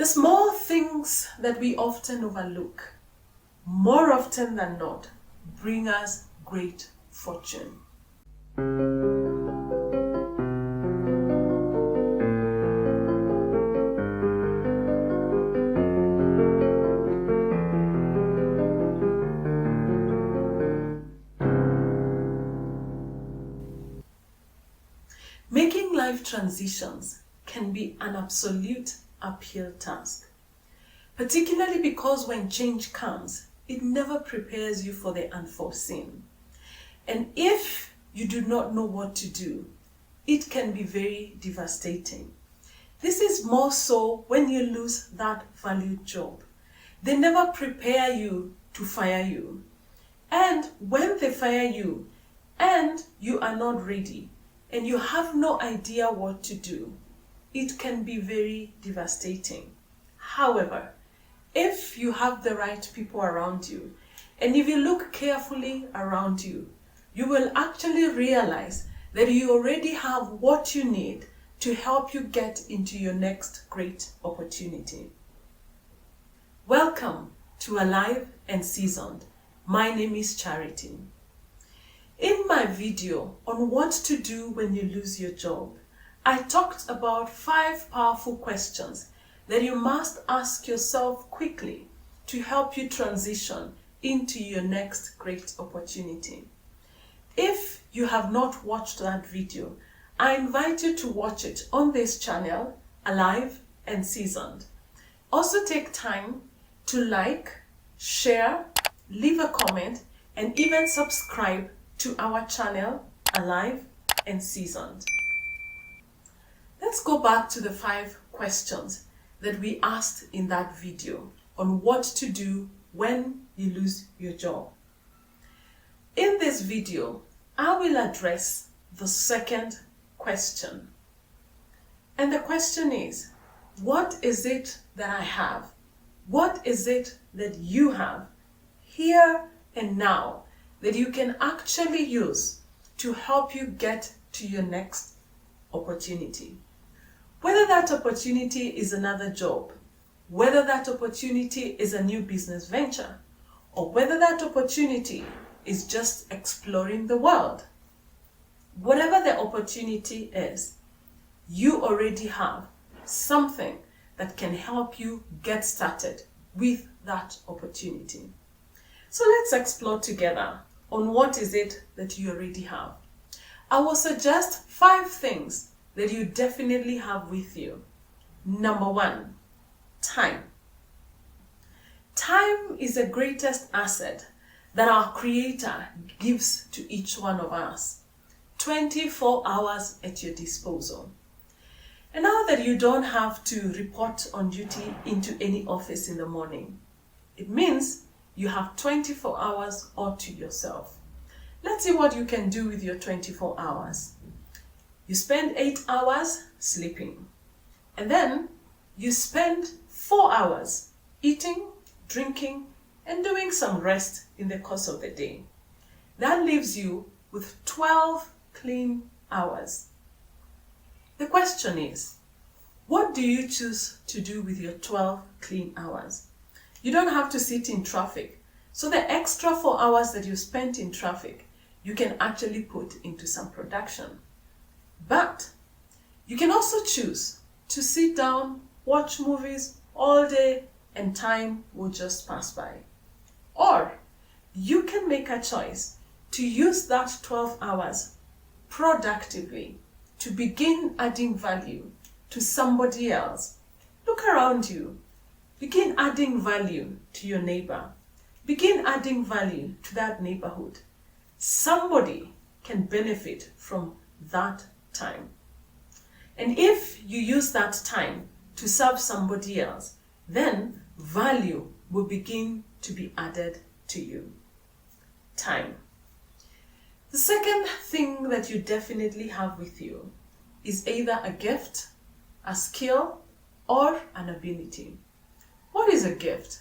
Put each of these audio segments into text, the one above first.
The small things that we often overlook, more often than not, bring us great fortune. Making life transitions can be an absolute uphill task, particularly because when change comes, it never prepares you for the unforeseen. And if you do not know what to do, it can be very devastating. This is more so when you lose that valued job. They never prepare you to fire you. And when they fire you and you are not ready and you have no idea what to do, it can be very devastating. However, if you have the right people around you, and if you look carefully around you, you will actually realize that you already have what you need to help you get into your next great opportunity. Welcome to Alive and Seasoned. My name is Charity. In my video on what to do when you lose your job, I talked about 5 powerful questions that you must ask yourself quickly to help you transition into your next great opportunity. If you have not watched that video, I invite you to watch it on this channel, Alive and Seasoned. Also take time to like, share, leave a comment, and even subscribe to our channel, Alive and Seasoned. Let's go back to the 5 questions that we asked in that video on what to do when you lose your job. In this video, I will address the second question. And the question is, what is it that I have? What is it that you have here and now that you can actually use to help you get to your next opportunity? Whether that opportunity is another job, whether that opportunity is a new business venture, or whether that opportunity is just exploring the world. Whatever the opportunity is, you already have something that can help you get started with that opportunity. So let's explore together on what is it that you already have. I will suggest 5 things that you definitely have with you. Number 1, time. Time is the greatest asset that our Creator gives to each one of us. 24 hours at your disposal. And now that you don't have to report on duty into any office in the morning, it means you have 24 hours all to yourself. Let's see what you can do with your 24 hours. You spend 8 hours sleeping, and then you spend 4 hours eating, drinking, and doing some rest in the course of the day. That leaves you with 12 clean hours. The question is, what do you choose to do with your 12 clean hours? You don't have to sit in traffic, so the extra 4 hours that you spent in traffic, you can actually put into some production. But you can also choose to sit down, watch movies all day, and time will just pass by. Or you can make a choice to use that 12 hours productively to begin adding value to somebody else. Look around you. Begin adding value to your neighbor. Begin adding value to that neighborhood. Somebody can benefit from that time. And if you use that time to serve somebody else, then value will begin to be added to you. Time. The second thing that you definitely have with you is either a gift, a skill, or an ability. What is a gift?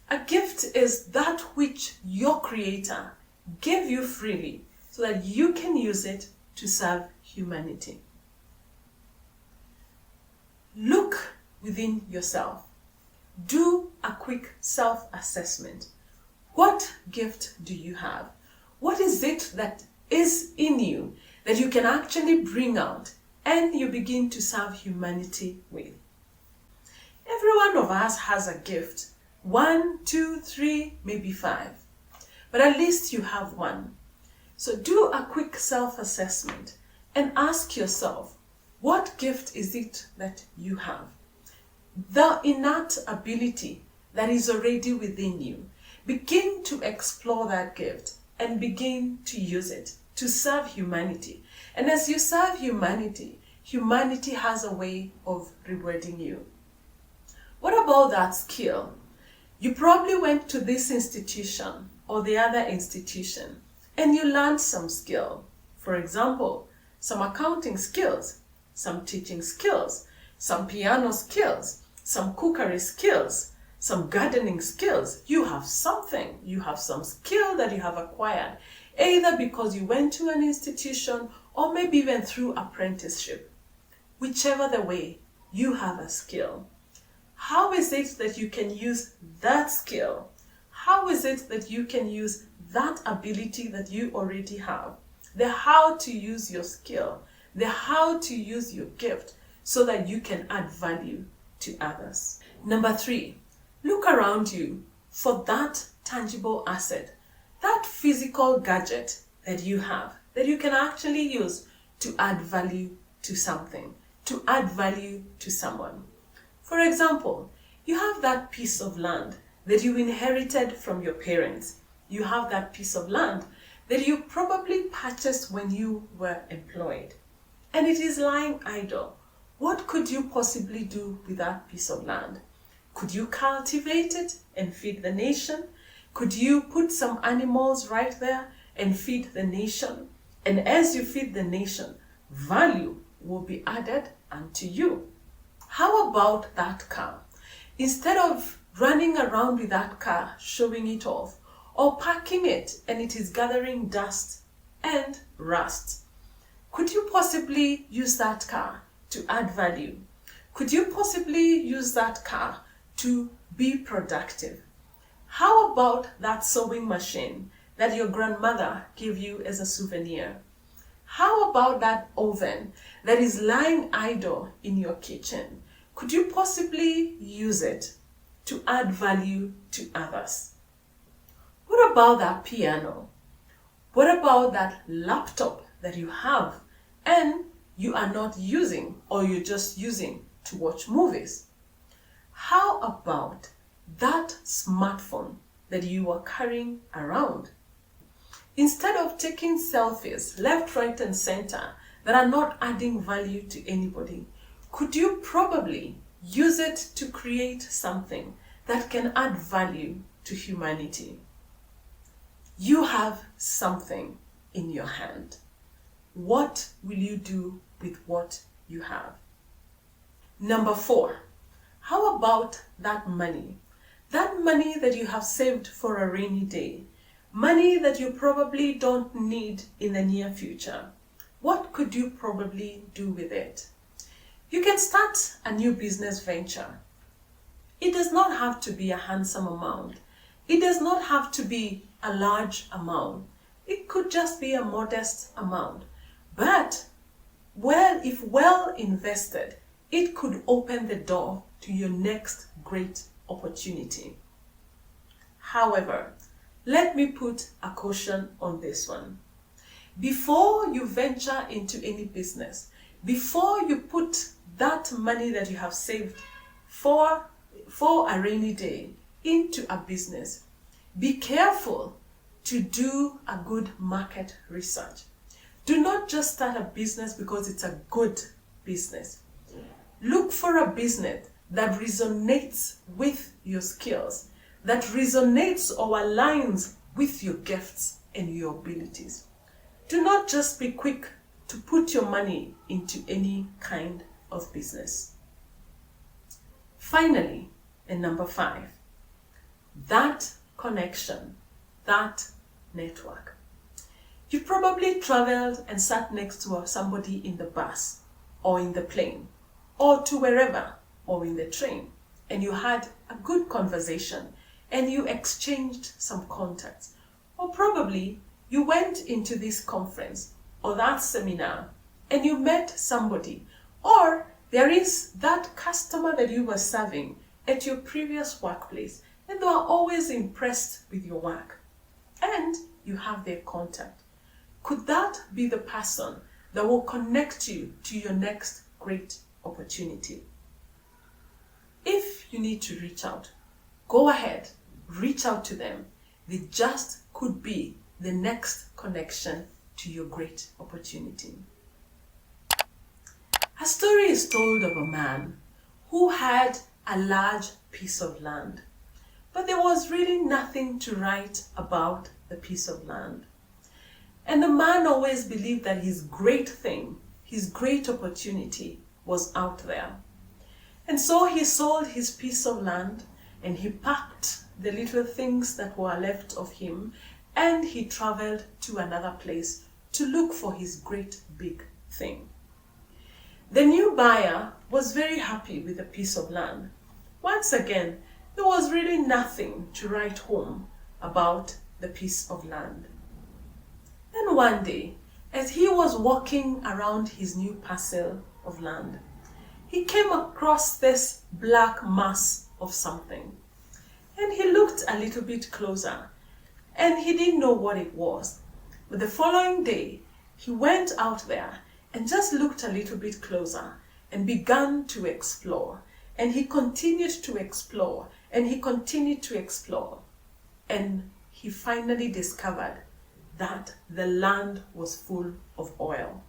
A gift is that which your Creator gave you freely so that you can use it to serve humanity. Look within yourself. do a quick self-assessment. What gift do you have? What is it that is in you that you can actually bring out and you begin to serve humanity with? Every one of us has a gift. 1, 2, 3, maybe 5. But at least you have one. So do a quick self-assessment and ask yourself, what gift is it that you have? The innate ability that is already within you. Begin to explore that gift and begin to use it to serve humanity. And as you serve humanity, humanity has a way of rewarding you. What about that skill? You probably went to this institution or the other institution and you learned some skill. For example, some accounting skills, some teaching skills, some piano skills, some cookery skills, some gardening skills. You have something, you have some skill that you have acquired, either because you went to an institution or maybe even through apprenticeship. Whichever the way, you have a skill. How is it that you can use that skill? How is it that you can use that ability that you already have? The how to use your skill, the how to use your gift so that you can add value to others. Number 3, look around you for that tangible asset, that physical gadget that you have, that you can actually use to add value to something, to add value to someone. For example, you have that piece of land that you inherited from your parents. You have that piece of land that you probably purchased when you were employed. And it is lying idle. What could you possibly do with that piece of land? Could you cultivate it and feed the nation? Could you put some animals right there and feed the nation? And as you feed the nation, value will be added unto you. How about that car? Instead of running around with that car, showing it off, or parking it and it is gathering dust and rust, could you possibly use that car to add value? Could you possibly use that car to be productive? How about that sewing machine that your grandmother gave you as a souvenir? How about that oven that is lying idle in your kitchen? Could you possibly use it to add value to others? What about that piano? What about that laptop that you have and you are not using, or you're just using to watch movies? How about that smartphone that you are carrying around? Instead of taking selfies left, right, and center that are not adding value to anybody, could you probably use it to create something that can add value to humanity? You have something in your hand. What will you do with what you have? Number 4, how about that money? That money that you have saved for a rainy day. Money that you probably don't need in the near future. What could you probably do with it? You can start a new business venture. It does not have to be a handsome amount. It does not have to be a large amount. It could just be a modest amount. But if well invested, it could open the door to your next great opportunity. However, let me put a caution on this one. Before you venture into any business, before you put that money that you have saved for a rainy day into a business, be careful to do a good market research. Do not just start a business because it's a good business. Look for a business that resonates with your skills, that resonates or aligns with your gifts and your abilities. Do not just be quick to put your money into any kind of business. Finally, and number 5, that connection, that network. You probably traveled and sat next to somebody in the bus or in the plane or to wherever or in the train. and you had a good conversation and you exchanged some contacts. Or probably you went into this conference or that seminar and you met somebody, or there is that customer that you were serving at your previous workplace and they are always impressed with your work and you have their contact. Could that be the person that will connect you to your next great opportunity? If you need to reach out, go ahead, reach out to them. They just could be the next connection to your great opportunity. A story is told of a man who had a large piece of land, but there was really nothing to write about the piece of land. And the man always believed that his great thing, his great opportunity was out there. And so he sold his piece of land and he packed the little things that were left of him and he traveled to another place to look for his great big thing. The new buyer was very happy with the piece of land. Once again, there was really nothing to write home about the piece of land. Then one day, as he was walking around his new parcel of land, he came across this black mass of something. And he looked a little bit closer and he didn't know what it was. But the following day, he went out there and just looked a little bit closer and began to explore. And he continued to explore and he continued to explore. And he finally discovered that the land was full of oil.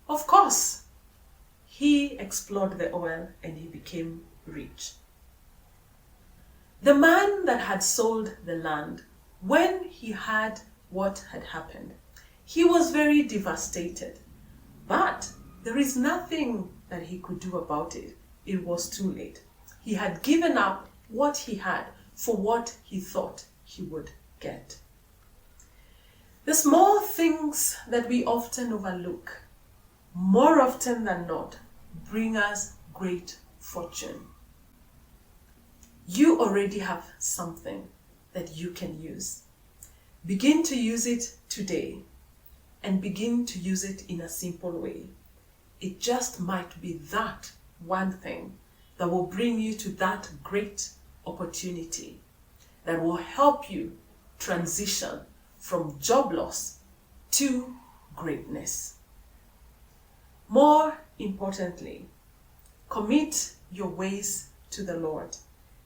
Of course, he explored the oil and he became rich. The man that had sold the land, when he heard what had happened, he was very devastated. But there is nothing that he could do about it. It was too late. He had given up what he had for what he thought he would get. The small things that we often overlook, more often than not, bring us great fortune. You already have something that you can use. Begin to use it today and begin to use it in a simple way. It just might be that one thing that will bring you to that great opportunity that will help you transition from job loss to greatness. More importantly, commit your ways to the Lord,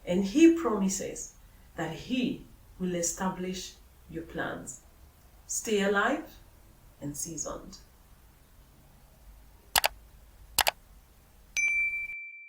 and He promises that He will establish your plans. Stay alive and seasoned.